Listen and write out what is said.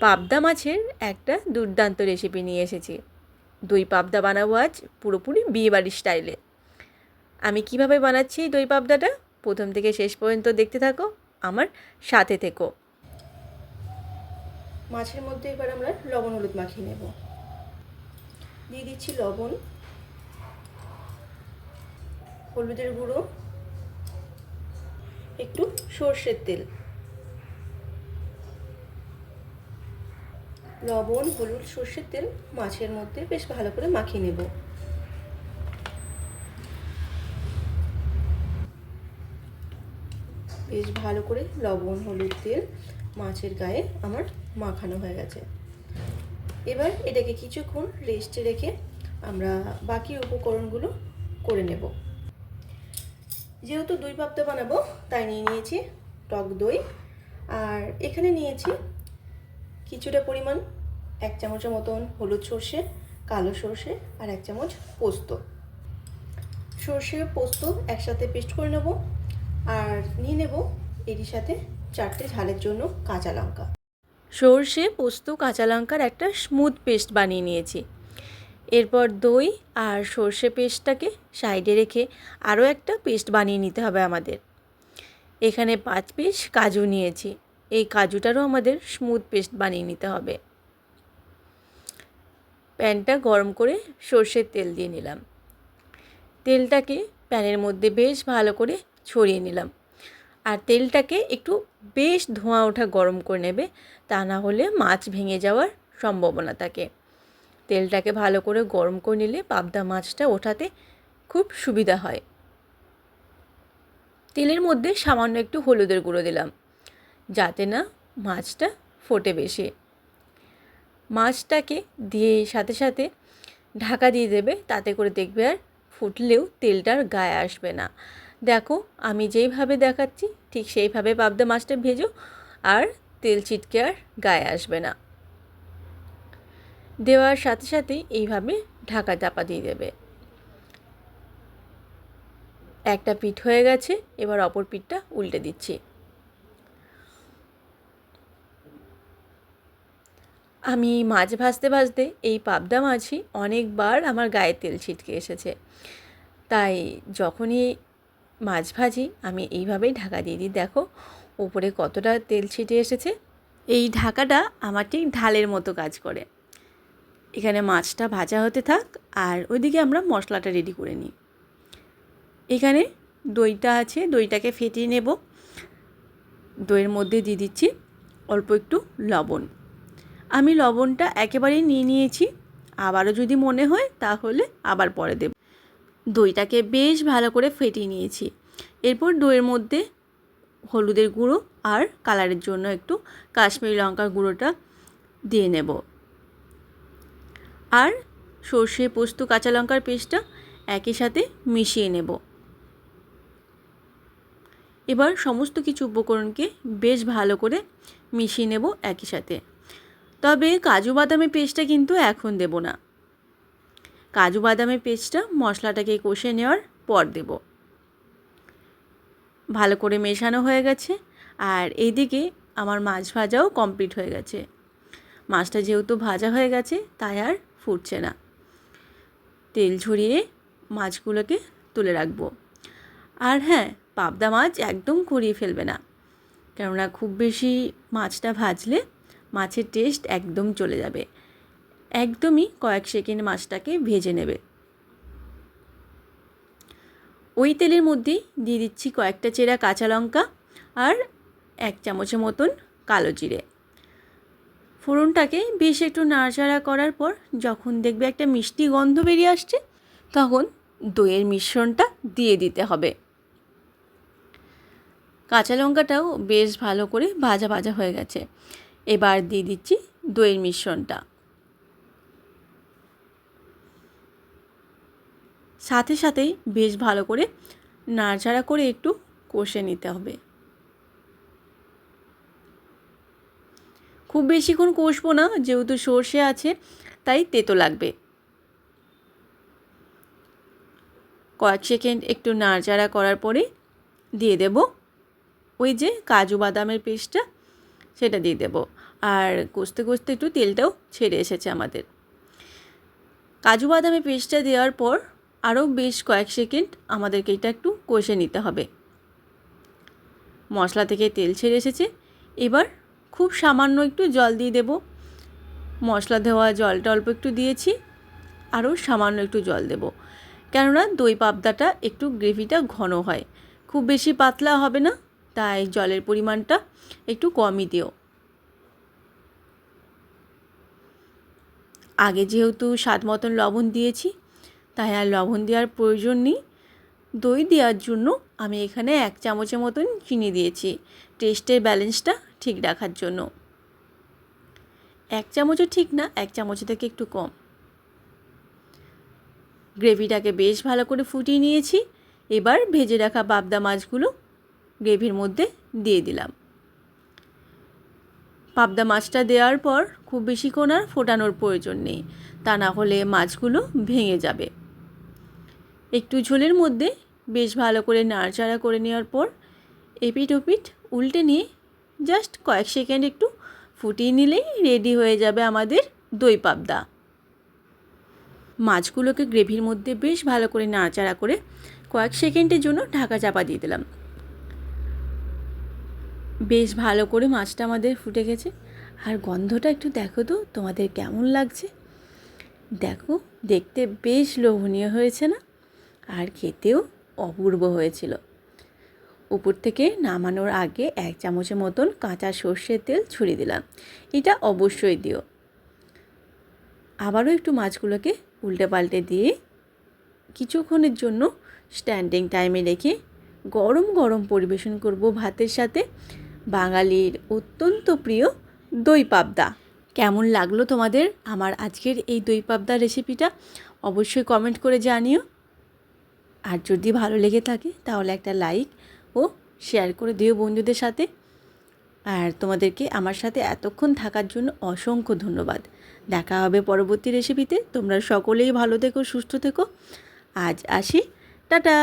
পাবদা মাছের একটা দুর্দান্ত রেসিপি নিয়ে এসেছি। দই পাবদা বানাবো আজ পুরোপুরি বিয়েবাড়ির স্টাইলে। আমি কিভাবে বানাচ্ছি এই দই পাবদাটা প্রথম থেকে শেষ পর্যন্ত দেখতে থাকো, আমার সাথে থেকো। মাছের মধ্যে এবার আমরা লবণ হলুদ মাখিয়ে নেব। দিয়ে দিচ্ছি লবণ, হলুদের গুঁড়ো, একটু সর্ষের তেল। লবণ, হলুদ, সর্ষের তেল মাছের মধ্যে বেশ ভালো করে মাখিয়ে নেব। বেশ ভালো করে লবণ হলুদ তেল মাছের গায়ে আমার মাখানো হয়ে গেছে। এবার এটাকে কিছুক্ষণ রেস্টে রেখে আমরা বাকি উপকরণগুলো করে নেব। যেহেতু দই পাবদা বানাবো তাই নিয়েছি টক দই, আর এখানে নিয়েছি কিছুটা পরিমাণ 1 চামচের মতন হলুদ সর্ষে, কালো সর্ষে আর 1 চামচ পোস্ত। সর্ষে পোস্ত একসাথে পেস্ট করে নেব, আর নিয়ে নেব এরই সাথে 4টে ঝালের জন্য কাঁচা লঙ্কা। সর্ষে পোস্ত কাঁচা লঙ্কার একটা স্মুথ পেস্ট বানিয়ে নিয়েছি। এরপর দই আর সর্ষে পেস্টটাকে সাইডে রেখে আরও একটা পেস্ট বানিয়ে নিতে হবে আমাদের। এখানে 5 পিস কাজু নিয়েছি, এই কাজুটারও আমাদের স্মুথ পেস্ট বানিয়ে নিতে হবে। প্যানটা গরম করে সর্ষের তেল দিয়ে নিলাম। তেলটাকে প্যানের মধ্যে বেশ ভালো করে ছড়িয়ে নিলাম, আর তেলটাকে একটু বেশ ধোঁয়া ওঠা গরম করে নেবে, তা না হলে মাছ ভেঙে যাওয়ার সম্ভাবনা থাকে। তেলটাকে ভালো করে গরম করে নিলে পাবদা মাছটা ওঠাতে খুব সুবিধা হয়। তেলের মধ্যে সামান্য একটু হলুদের গুঁড়ো দিলাম, যাতে না মাছটা ফোটে বেশি। মাছটাকে দিয়ে সাথে সাথে ঢাকা দিয়ে দেবে, তাতে করে দেখবে আর ফুটলেও তেলটার গায়ে আসবে না। দেখো আমি যেইভাবে দেখাচ্ছি ঠিক সেইভাবে পাবদা মাছটা ভেজো, আর তেল ছিটকে আর গায়ে আসবে না। দেওয়ার সাথে সাথেই এইভাবে ঢাকা চাপা দিয়ে দেবে। একটা পিঠ হয়ে গেছে, এবার অপর পিঠটা উল্টে দিচ্ছি। আমি মাছ ভাজতে ভাজতে এই পাবদা মাছই অনেকবার আমার গায়ে তেল ছিটকে এসেছে, তাই যখনই মাছ ভাজি আমি এইভাবেই ঢাকা দিয়ে দিই। দেখো উপরে কতটা তেল ছিটে এসেছে। এই ঢাকাটা আমার ঠিক ঢালের মতো কাজ করে। এখানে মাছটা ভাজা হতে থাক, আর ওইদিকে আমরা মশলাটা রেডি করে নিই। এখানে দইটা আছে, দইটাকে ফেটিয়ে নেব। দইয়ের মধ্যে দিয়ে দিচ্ছি অল্প একটু লবণ। আমি লবণটা একেবারেই নিয়ে নিয়েছি, আবারও যদি মনে হয় তাহলে আবার পরে দেব। দইটাকে বেশ ভালো করে ফেটিয়ে নিয়েছি। এরপর দইয়ের মধ্যে হলুদের গুঁড়ো আর কালারের জন্য একটু কাশ্মীরি লঙ্কার গুঁড়োটা দিয়ে নেব, আর সর্ষে পোস্ত কাঁচা লঙ্কার পেস্টটা একই সাথে মিশিয়ে নেব। এবার সমস্ত কিছু উপকরণকে বেশ ভালো করে মিশিয়ে নেব একই সাথে। তবে কাজু বাদামের পেস্টটা কিন্তু এখন দেব না, কাজু বাদামের পেস্টটা মশলাটাকে কষে নেওয়ার পর দেব। ভালো করে মেশানো হয়ে গেছে, আর এইদিকে আমার মাছ ভাজাও কমপ্লিট হয়ে গেছে। মাছটা যেহেতু ভাজা হয়ে গেছে তাই আর ফুটছে না। তেল ঝরিয়ে মাছগুলোকে তুলে রাখবো। আর হ্যাঁ, পাবদা মাছ একদম কুড়িয়ে ফেলবে না, কেননা খুব বেশি মাছটা ভাজলে মাছের টেস্ট একদম চলে যাবে। একদমই কয়েক সেকেন্ড মাছটাকে ভেজে নেবে। ওই তেলের মধ্যেই দিয়ে দিচ্ছি কয়েকটা চেরা কাঁচা লঙ্কা আর 1 চামচের মতন কালো জিরে। ফোড়নটাকে বেশ একটু নাড়াচাড়া করার পর যখন দেখবে একটা মিষ্টি গন্ধ বেরিয়ে আসছে, তখন দইয়ের মিশ্রণটা দিয়ে দিতে হবে। কাঁচা লঙ্কাটাও বেশ ভালো করে ভাজা ভাজা হয়ে গেছে। এবার দিয়ে দিচ্ছি দইয়ের মিশ্রণটা। সাথে সাথেই বেশ ভালো করে নাড়াচাড়া করে একটু কষে নিতে হবে। খুব বেশিক্ষণ কষবো না, যেহেতু সর্ষে আছে তাই তেতো লাগবে। কয়েক সেকেন্ড একটু নাড়াচাড়া করার পরে দিয়ে দেব ওই যে কাজু বাদামের পেস্টটা, সেটা দিয়ে দেব। আর কষতে কষতে একটু তেলটাও ছেড়ে এসেছে আমাদের। কাজু বাদামের পেস্টটা দেওয়ার পর আরও বেশ কয়েক সেকেন্ড আমাদেরকে এটা একটু কষে নিতে হবে। মশলা থেকে তেল ছেড়ে এসেছে, এবার খুব সামান্য একটু জল দিয়ে দেব। মশলা দেওয়া জলটা অল্প একটু দিয়েছি, আরও সামান্য একটু জল দেব, কেননা দই পাবদাটা একটু গ্রেভিটা ঘন হয়, খুব বেশি পাতলা হবে না, তাই জলের পরিমাণটা একটু কমই দিও। আগে যেহেতু স্বাদ মতন লবণ দিয়েছি, তাই আর লবণ দেওয়ার প্রয়োজন নেই। দই দেওয়ার জন্য আমি এখানে 1 চামচের মতন চিনি দিয়েছি, টেস্টের ব্যালেন্সটা ঠিক রাখার জন্য। 1 চামচও ঠিক না, 1 চামচ থেকে একটু কম। গ্রেভিটাকে বেশ ভালো করে ফুটিয়ে নিয়েছি। এবার ভেজে রাখা পাবদা মাছগুলো গ্রেভির মধ্যে দিয়ে দিলাম। পাবদা মাছটা দেওয়ার পর খুব বেশিক্ষণ আর ফোটানোর প্রয়োজন নেই, তা না হলে মাছগুলো ভেঙে যাবে। একটু ঝোলের মধ্যে বেশ ভালো করে নাড়াচাড়া করে নেওয়ার পর এপিঠ ওপিঠ উল্টে নিয়ে জাস্ট কয়েক সেকেন্ড একটু ফুটিয়ে নিলেই রেডি হয়ে যাবে আমাদের দই পাবদা। মাছগুলোকে গ্রেভির মধ্যে বেশ ভালো করে নাড়াচাড়া করে কয়েক সেকেন্ডের জন্য ঢাকা চাপা দিয়ে দিলাম। বেশ ভালো করে মাছটা আমাদের ফুটে গেছে, আর গন্ধটা একটু দেখো তো তোমাদের কেমন লাগছে। দেখো, দেখতে বেশ লোভনীয় হয়েছে না? আর খেতেও অপূর্ব হয়েছিল। উপর থেকে নামানোর আগে 1 চামচের মতন কাঁচা সর্ষের তেল ছড়িয়ে দিলাম, এটা অবশ্যই দিও। আবারও একটু মাছগুলোকে উল্টে পাল্টে দিয়ে কিছুক্ষণের জন্য স্ট্যান্ডিং টাইমে রেখে গরম গরম পরিবেশন করব ভাতের সাথে বাঙালির অত্যন্ত প্রিয় দই পাবদা। কেমন লাগলো তোমাদের আমার আজকের এই দই পাবদা রেসিপিটা অবশ্যই কমেন্ট করে জানিও। আর যদি ভালো লেগে থাকে তাহলে একটা লাইক ও শেয়ার করে দিও বন্ধুদের সাথে। আর তোমাদেরকে আমার সাথে এতক্ষণ থাকার জন্য অসংখ্য ধন্যবাদ। দেখা হবে পরবর্তী রেসিপিতে। তোমরা সকলেই ভালো থেকো, সুস্থ থেকো। আজ আসি, টাটা।